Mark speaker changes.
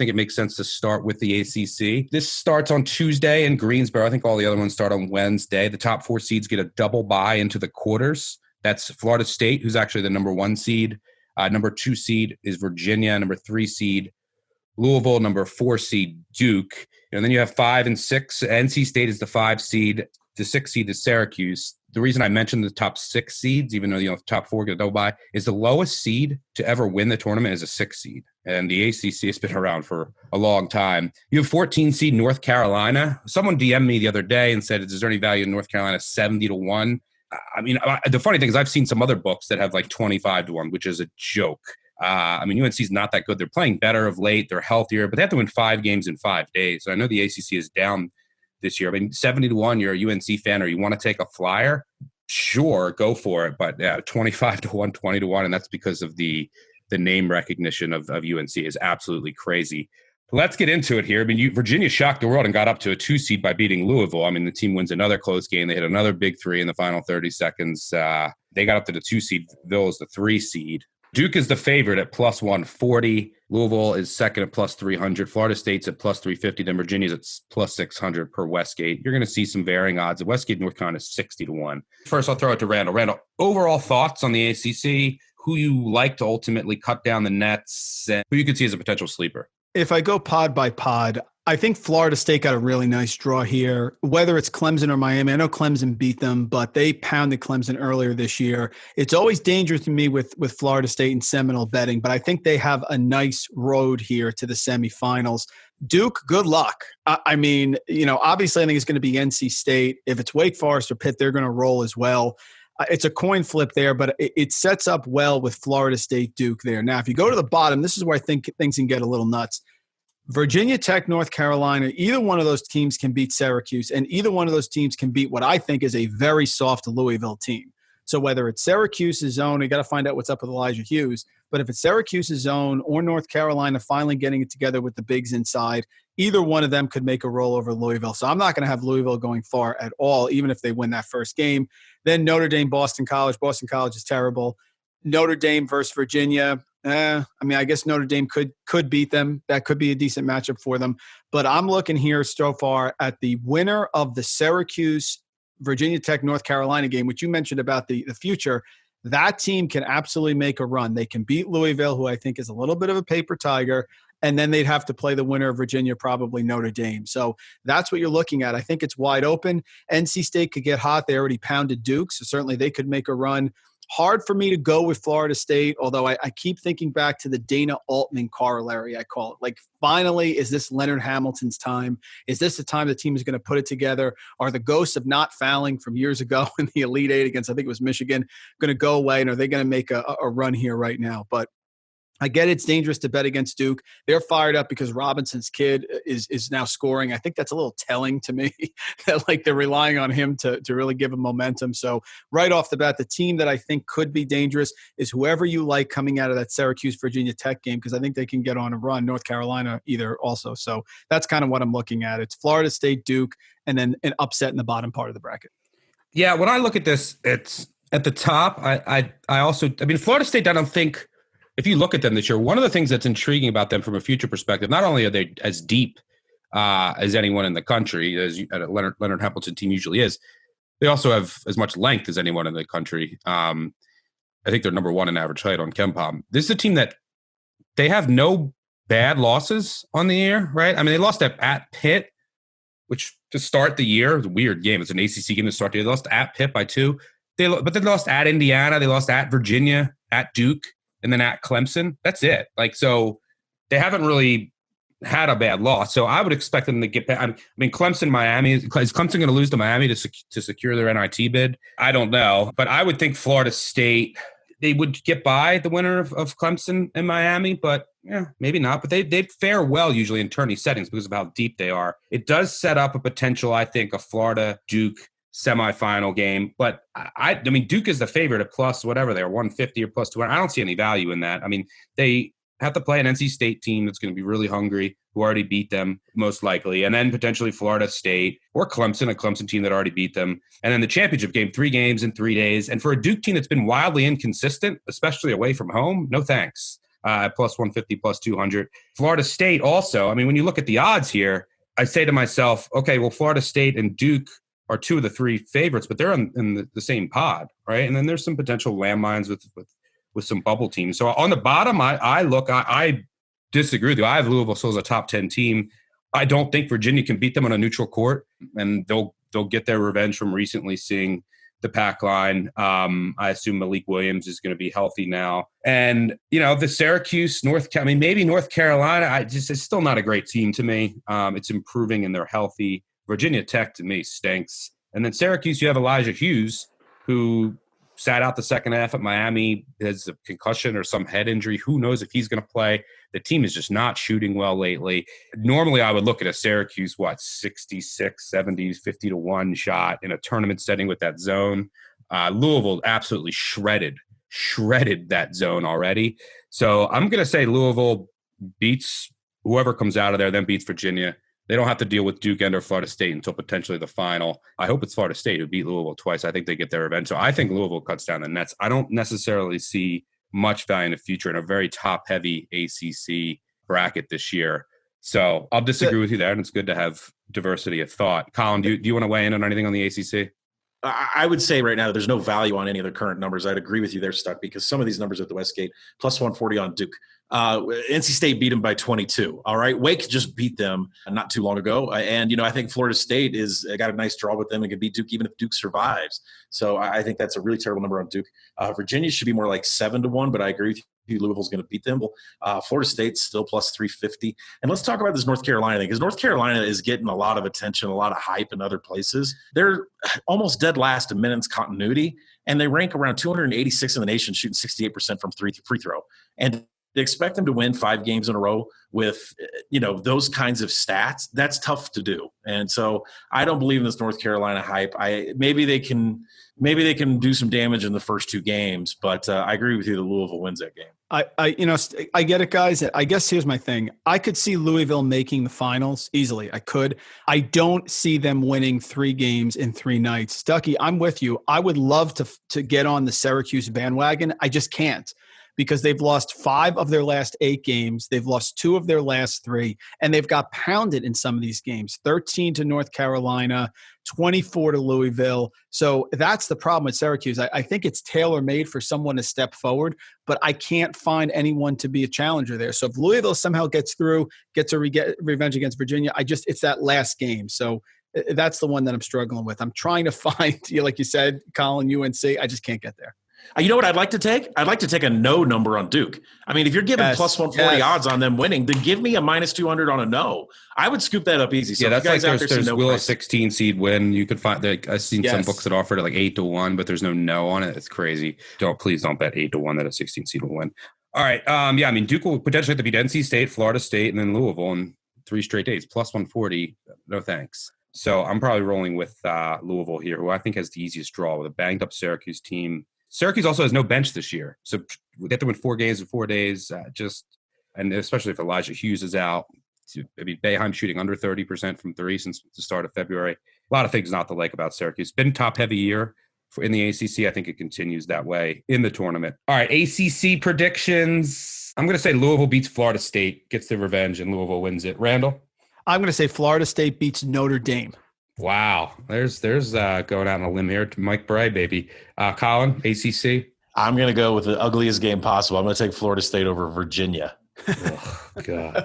Speaker 1: think it makes sense to start with the ACC. This starts on Tuesday in Greensboro. I think all the other ones start on Wednesday. The top 4 seeds get a double bye into the quarters. That's Florida State, who's actually the number 1 seed. Number 2 seed is Virginia. Number 3 seed, Louisville. Number 4 seed, Duke. And then you have 5 and 6. NC State is the 5 seed. The 6 seed is Syracuse. The reason I mentioned the top 6 seeds, even though the top 4 get a double bye, is the lowest seed to ever win the tournament is a 6 seed. And the ACC has been around for a long time. You have 14 seed North Carolina. Someone DM'd me the other day and said, is there any value in North Carolina 70-1? I mean, the funny thing is I've seen some other books that have like 25-1, which is a joke. I mean, UNC is not that good. They're playing better of late. They're healthier, but they have to win 5 games in 5 days. So I know the ACC is down this year. I mean, 70-1, you're a UNC fan or you want to take a flyer, sure, go for it. But yeah, 25-1, 20-1, and that's because of the name recognition of UNC is absolutely crazy. Let's get into it here. I mean, Virginia shocked the world and got up to a 2 seed by beating Louisville. I mean, the team wins another close game. They hit another big 3 in the final 30 seconds. They got up to the 2 seed. Ville is the 3 seed. Duke is the favorite at plus 140. Louisville is second at plus 300. Florida State's at plus 350. Then Virginia's at plus 600 per Westgate. You're going to see some varying odds. At Westgate, North Carolina is 60-1. First, I'll throw it to Randall. Randall, overall thoughts on the ACC? Who you like to ultimately cut down the nets? And who you could see as a potential sleeper?
Speaker 2: If I go pod by pod, I think Florida State got a really nice draw here, whether it's Clemson or Miami. I know Clemson beat them, but they pounded Clemson earlier this year. It's always dangerous to me with Florida State and Seminole betting, but I think they have a nice road here to the semifinals. Duke, good luck. I mean, obviously I think it's going to be NC State. If it's Wake Forest or Pitt, they're going to roll as well. It's a coin flip there, but it sets up well with Florida State Duke there. Now, if you go to the bottom, this is where I think things can get a little nuts. Virginia Tech, North Carolina, either one of those teams can beat Syracuse, and either one of those teams can beat what I think is a very soft Louisville team. So whether it's Syracuse's zone, you got to find out what's up with Elijah Hughes. But if it's Syracuse's zone or North Carolina finally getting it together with the bigs inside, either one of them could make a roll over Louisville. So I'm not going to have Louisville going far at all, even if they win that first game. Then Notre Dame, Boston College. Boston College is terrible. Notre Dame versus Virginia. I guess Notre Dame could beat them. That could be a decent matchup for them. But I'm looking here so far at the winner of the Syracuse, Virginia Tech, North Carolina game, which you mentioned about the future. That team can absolutely make a run. They can beat Louisville, who I think is a little bit of a paper tiger, and then they'd have to play the winner of Virginia, probably Notre Dame. So that's what you're looking at. I think it's wide open. NC State could get hot. They already pounded Duke, so certainly they could make a run. Hard for me to go with Florida State, although I keep thinking back to the Dana Altman corollary, I call it. Like, finally, is this Leonard Hamilton's time? Is this the time the team is going to put it together? Are the ghosts of not fouling from years ago in the Elite Eight against, I think it was Michigan, going to go away? And are they going to make a run here right now? But I get it's dangerous to bet against Duke. They're fired up because Robinson's kid is now scoring. I think that's a little telling to me that like they're relying on him to really give them momentum. So right off the bat, the team that I think could be dangerous is whoever you like coming out of that Syracuse Virginia Tech game, because I think they can get on a run. North Carolina either also. So that's kind of what I'm looking at. It's Florida State, Duke, and then an upset in the bottom part of the bracket.
Speaker 1: Yeah, when I look at this, it's at the top. I mean, Florida State, I don't think, if you look at them this year, one of the things that's intriguing about them from a future perspective, not only are they as deep as anyone in the country, as a Leonard Hamilton team usually is, they also have as much length as anyone in the country. I think they're number 1 in average height on KenPom. This is a team that they have no bad losses on the year, right? I mean, they lost at Pitt, which to start the year was a weird game. It's an ACC game to start the year. They lost at Pitt by 2. But they lost at Indiana. They lost at Virginia, at Duke, and then at Clemson. That's it. Like, so they haven't really had a bad loss. So I would expect them to get back. I mean, Clemson, Miami, is Clemson going to lose to Miami to secure their NIT bid? I don't know. But I would think Florida State, they would get by the winner of Clemson and Miami, but yeah, maybe not. But they fare well usually in tourney settings because of how deep they are. It does set up a potential, I think, a Florida-Duke semifinal game, but I mean, Duke is the favorite at plus whatever they are, 150 or plus 200. I don't see any value in that. I mean, they have to play an NC State team that's going to be really hungry, who already beat them most likely, and then potentially Florida State or Clemson, a Clemson team that already beat them, and then the championship game, 3 games in 3 days. And for a Duke team that's been wildly inconsistent, especially away from home, no thanks. at plus 150, plus 200. Florida State also, I mean, when you look at the odds here, I say to myself, okay, well, Florida State and Duke are two of the three favorites, but they're in the same pod, right? And then there's some potential landmines with some bubble teams. So on the bottom, I disagree with you. I have Louisville still as a top 10 team. I don't think Virginia can beat them on a neutral court, and they'll get their revenge from recently seeing the pack line. I assume Malik Williams is going to be healthy now. And, the Syracuse, maybe North Carolina, it's still not a great team to me. It's improving and they're healthy. Virginia Tech to me stinks. And then Syracuse, you have Elijah Hughes, who sat out the second half at Miami, has a concussion or some head injury. Who knows if he's going to play? The team is just not shooting well lately. Normally, I would look at a Syracuse, 66, 70, 50 to 1 shot in a tournament setting with that zone. Louisville absolutely shredded that zone already. So I'm going to say Louisville beats whoever comes out of there, then beats Virginia. They don't have to deal with Duke and or Florida State until potentially the final. I hope it's Florida State who beat Louisville twice. I think they get their revenge. So I think Louisville cuts down the nets. I don't necessarily see much value in the future in a very top-heavy ACC bracket this year. So I'll disagree with you there, and it's good to have diversity of thought. Colin, do you want to weigh in on anything on the ACC?
Speaker 3: I would say right now that there's no value on any of the current numbers. I'd agree with you there, Stuck, because some of these numbers at the Westgate, plus 140 on Duke. NC State beat them by 22. All right. Wake just beat them not too long ago. And, I think Florida State is got a nice draw with them and can beat Duke even if Duke survives. So I think that's a really terrible number on Duke. Virginia should be more like 7-1, but I agree with you. Louisville's going to beat them. Florida State's still plus 350. And let's talk about this North Carolina thing, because North Carolina is getting a lot of attention, a lot of hype in other places. They're almost dead last in minutes continuity, and they rank around 286 in the nation, shooting 68% from free throw. And they expect them to win 5 games in a row with, those kinds of stats. That's tough to do. And so I don't believe in this North Carolina hype. Maybe they can do some damage in the first 2 games, but I agree with you that Louisville wins that game.
Speaker 2: I get it, guys. I guess here's my thing. I could see Louisville making the finals easily. I could. I don't see them winning 3 games in 3 nights. Stucky, I'm with you. I would love to get on the Syracuse bandwagon. I just can't, because they've lost 5 of their last 8 games. They've lost 2 of their last 3, and they've got pounded in some of these games. 13 to North Carolina, 24 to Louisville. So that's the problem with Syracuse. I think it's tailor-made for someone to step forward, but I can't find anyone to be a challenger there. So if Louisville somehow gets through, gets a revenge against Virginia, it's that last game. So that's the one that I'm struggling with. I'm trying to find, like you said, Colin, UNC. I just can't get there.
Speaker 3: You know what I'd like to take? I'd like to take a no number on Duke. I mean, if you're giving plus 140 odds on them winning, then give me a minus 200 on a no. I would scoop that up easy. So
Speaker 1: that's like there's will a 16 seed win. You could find I've seen some books that offer it like 8-1, but there's no on it. It's crazy. Please don't bet 8-1 that a 16 seed will win. All right. Duke will potentially have to beat NC State, Florida State, and then Louisville in 3 straight days. Plus 140. No thanks. So I'm probably rolling with Louisville here, who I think has the easiest draw with a banged up Syracuse team. Syracuse also has no bench this year, so they have to win 4 games in 4 days. And especially if Elijah Hughes is out, Boeheim shooting under 30% from 3 since the start of February. A lot of things not to like about Syracuse. Been top heavy year in the ACC. I think it continues that way in the tournament. All right, ACC predictions. I'm going to say Louisville beats Florida State, gets their revenge, and Louisville wins it. Randall?
Speaker 2: I'm going to say Florida State beats Notre Dame.
Speaker 1: Wow. There's going out on a limb here to Mike Bray, baby. Colin, ACC?
Speaker 3: I'm going to go with the ugliest game possible. I'm going to take Florida State over Virginia.
Speaker 1: Oh, God.